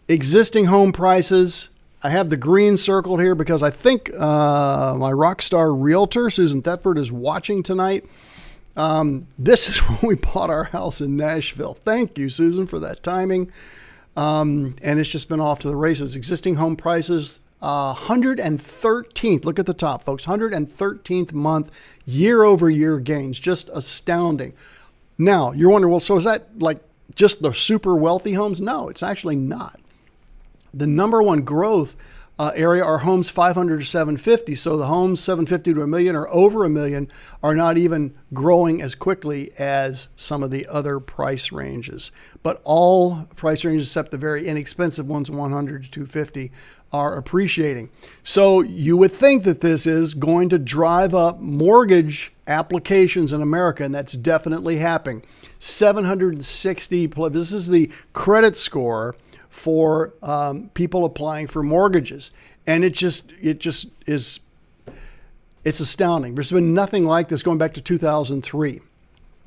Existing home prices. I have the green circled here because I think my rock star realtor, Susan Thetford, is watching tonight. This is when we bought our house in Nashville. Thank you, Susan, for that timing. And it's just been off to the races. Existing home prices, 113th. Look at the top, folks. 113th month, year over year gains. Just astounding. Now, you're wondering, well, so is that like just the super wealthy homes? No, it's actually not. The number one growth area are homes 500 to 750. So the homes 750 to $1 million or over $1 million are not even growing as quickly as some of the other price ranges. But all price ranges except the very inexpensive ones, 100 to 250, are appreciating. So you would think that this is going to drive up mortgage applications in America, and that's definitely happening. 760, this is the credit score for people applying for mortgages. And it just is, it's astounding. There's been nothing like this going back to 2003.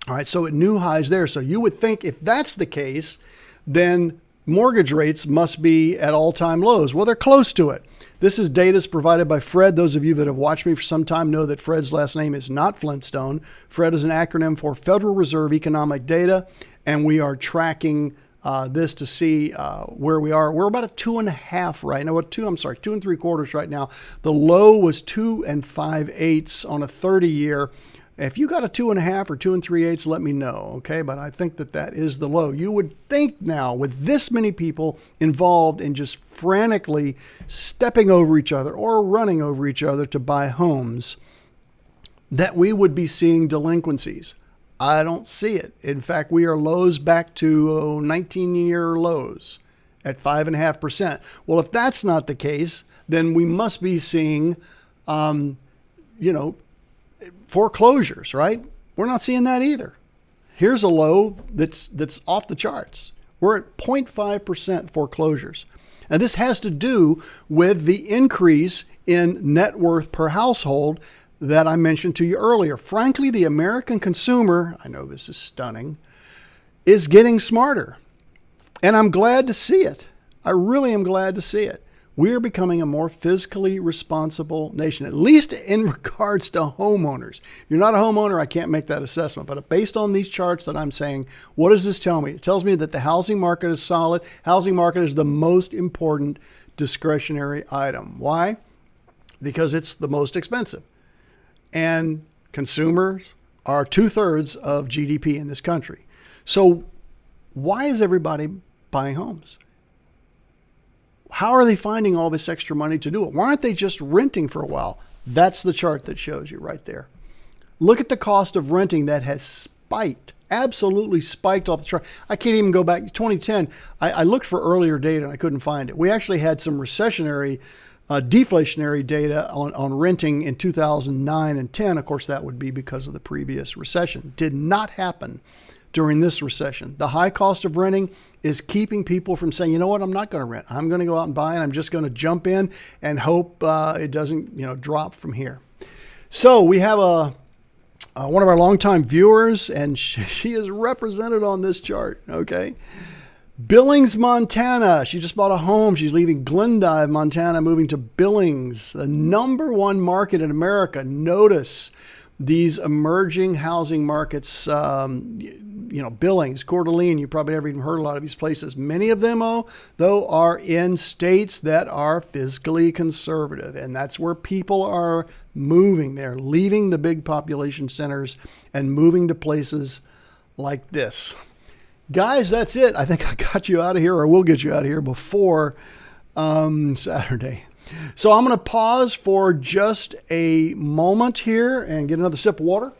All right, so at new highs there. So you would think if that's the case, then mortgage rates must be at all-time lows. Well, they're close to it. This is data provided by Fred. Those of you that have watched me for some time know that Fred's last name is not Flintstone. Fred is an acronym for Federal Reserve Economic Data, and we are tracking this to see where we are. We're about a 2.5 right now. 2 3/4 right now. The low was 2 5/8 on a 30-year. If you got a 2.5 or 2 3/8, let me know, okay? But I think that is the low. You would think now, with this many people involved in just frantically stepping over each other or running over each other to buy homes, that we would be seeing delinquencies. I don't see it. In fact, we are lows back to 19-year lows at 5.5%. Well, if that's not the case, then we must be seeing, foreclosures, right? We're not seeing that either. Here's a low that's off the charts. We're at 0.5% foreclosures. And this has to do with the increase in net worth per household that I mentioned to you earlier. Frankly, the American consumer, I know this is stunning, is getting smarter. And I'm glad to see it. I really am glad to see it. We're becoming a more fiscally responsible nation, at least in regards to homeowners. If you're not a homeowner, I can't make that assessment. But based on these charts that I'm saying, what does this tell me? It tells me that the housing market is solid. Housing market is the most important discretionary item. Why? Because it's the most expensive. And consumers are 2/3 of GDP in this country. So why is everybody buying homes? How are they finding all this extra money to do it? Why aren't they just renting for a while? That's the chart that shows you right there. Look at the cost of renting that has spiked, absolutely spiked off the chart. I can't even go back to 2010. I looked for earlier data and I couldn't find it. We actually had some recessionary deflationary data on renting in 2009 and 10. Of course, that would be because of the previous recession. Did not happen during this recession. The high cost of renting is keeping people from saying, you know what, I'm not going to rent. I'm going to go out and buy, and I'm just going to jump in and hope it doesn't drop from here. So we have one of our longtime viewers, and she is represented on this chart, okay? Billings, Montana. She just bought a home. She's leaving Glendive, Montana, moving to Billings, the #1 market in America. Notice these emerging housing markets, Billings, Coeur d'Alene, you probably never even heard a lot of these places. Many of them, though, are in states that are fiscally conservative, and that's where people are moving. They're leaving the big population centers and moving to places like this. Guys, that's it. I think I got you out of here, or will get you out of here before Saturday. So I'm going to pause for just a moment here and get another sip of water.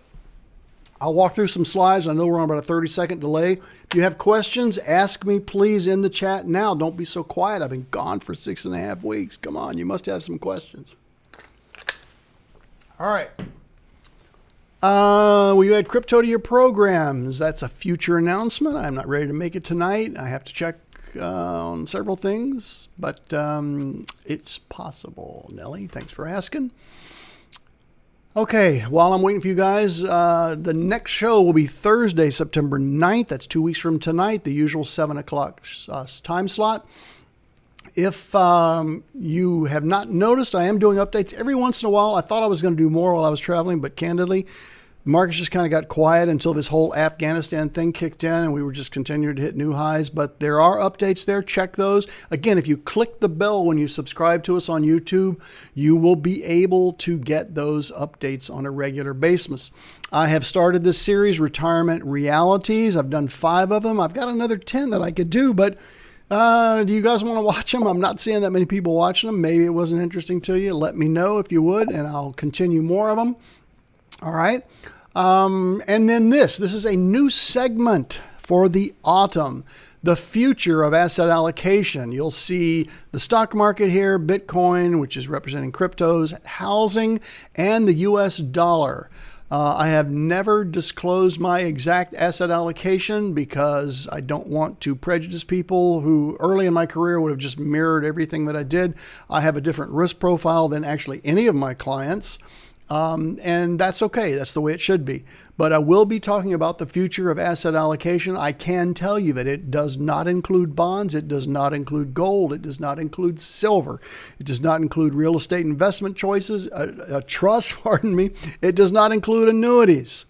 I'll walk through some slides. I know we're on about a 30-second delay. If you have questions, ask me, please, in the chat now. Don't be so quiet. I've been gone for 6.5 weeks. Come on, you must have some questions. All right. Will you add crypto to your programs? That's a future announcement. I'm not ready to make it tonight. I have to check on several things, but it's possible. Nellie, thanks for asking. Okay, while I'm waiting for you guys, the next show will be Thursday, September 9th. That's 2 weeks from tonight, the usual 7 o'clock time slot. If you have not noticed, I am doing updates every once in a while. I thought I was going to do more while I was traveling, but candidly, the markets just kind of got quiet until this whole Afghanistan thing kicked in, and we were just continuing to hit new highs. But there are updates there. Check those. Again, if you click the bell when you subscribe to us on YouTube, you will be able to get those updates on a regular basis. I have started this series, Retirement Realities. I've done 5 of them. I've got another 10 that I could do, but do you guys want to watch them? I'm not seeing that many people watching them. Maybe it wasn't interesting to you. Let me know if you would, and I'll continue more of them. All right. And then this is a new segment for the autumn, the future of asset allocation. You'll see the stock market here, Bitcoin, which is representing cryptos, housing, and the US dollar. I have never disclosed my exact asset allocation because I don't want to prejudice people who early in my career would have just mirrored everything that I did. I have a different risk profile than actually any of my clients. And that's okay. That's the way it should be. But I will be talking about the future of asset allocation. I can tell you that it does not include bonds. It does not include gold. It does not include silver. It does not include real estate investment choices, a trust, pardon me. It does not include annuities.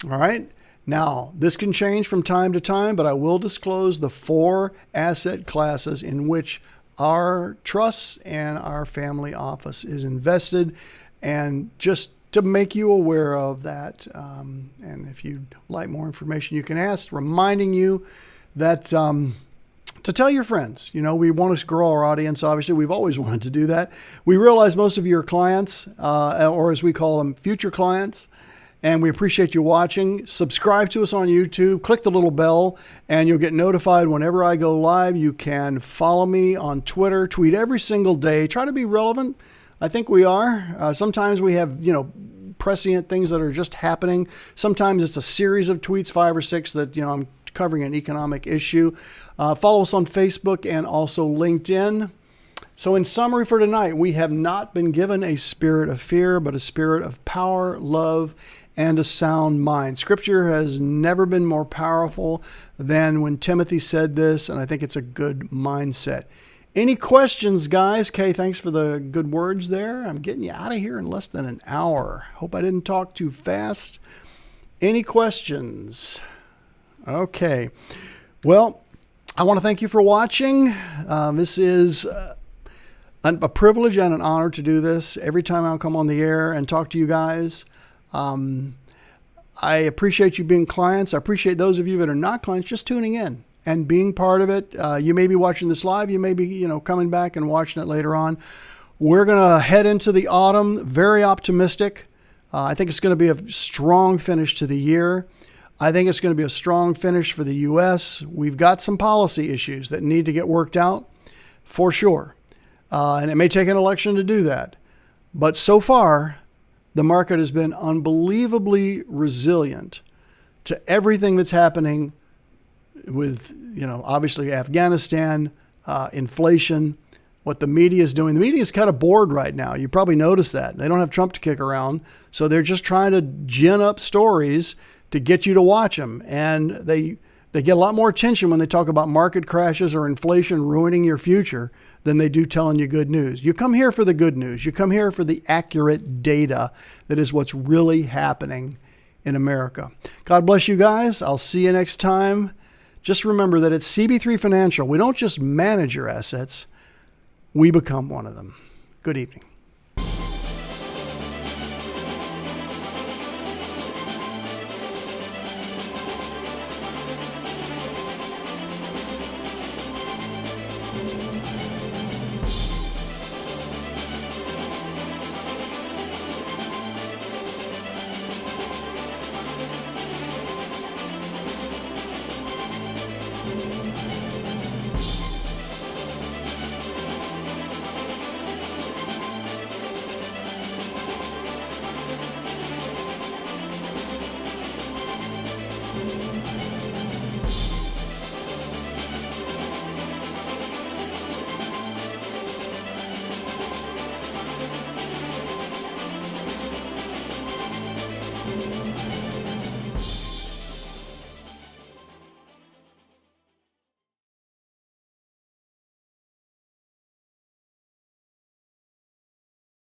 All right. Now, this can change from time to time, but I will disclose the 4 asset classes in which our trusts and our family office is invested. And just to make you aware of that, and if you'd like more information, you can ask, reminding you that to tell your friends. You know, we want to grow our audience. Obviously, we've always wanted to do that. We realize most of you are clients, or as we call them, future clients, and we appreciate you watching. Subscribe to us on YouTube. Click the little bell, and you'll get notified whenever I go live. You can follow me on Twitter, tweet every single day. Try to be relevant. I think we are. Sometimes we have, prescient things that are just happening. Sometimes it's a series of tweets, 5 or 6 that, I'm covering an economic issue. Follow us on Facebook and also LinkedIn. So in summary for tonight, we have not been given a spirit of fear, but a spirit of power, love, and a sound mind. Scripture has never been more powerful than when Timothy said this, and I think it's a good mindset. Any questions, guys? Kay, thanks for the good words there. I'm getting you out of here in less than an hour. Hope I didn't talk too fast. Any questions? Okay. Well, I want to thank you for watching. This is a privilege and an honor to do this. Every time I'll come on the air and talk to you guys. I appreciate you being clients. I appreciate those of you that are not clients just tuning in and being part of it. You may be watching this live. You may be, coming back and watching it later on. We're going to head into the autumn, very optimistic. I think it's going to be a strong finish to the year. I think it's going to be a strong finish for the U.S. We've got some policy issues that need to get worked out for sure. And it may take an election to do that. But so far, the market has been unbelievably resilient to everything that's happening with, obviously Afghanistan, inflation, what the media is doing. The media is kind of bored right now. You probably noticed that. They don't have Trump to kick around. So they're just trying to gin up stories to get you to watch them. And they get a lot more attention when they talk about market crashes or inflation ruining your future than they do telling you good news. You come here for the good news. You come here for the accurate data that is what's really happening in America. God bless you guys. I'll see you next time. Just remember that at CB3 Financial, we don't just manage your assets, we become one of them. Good evening.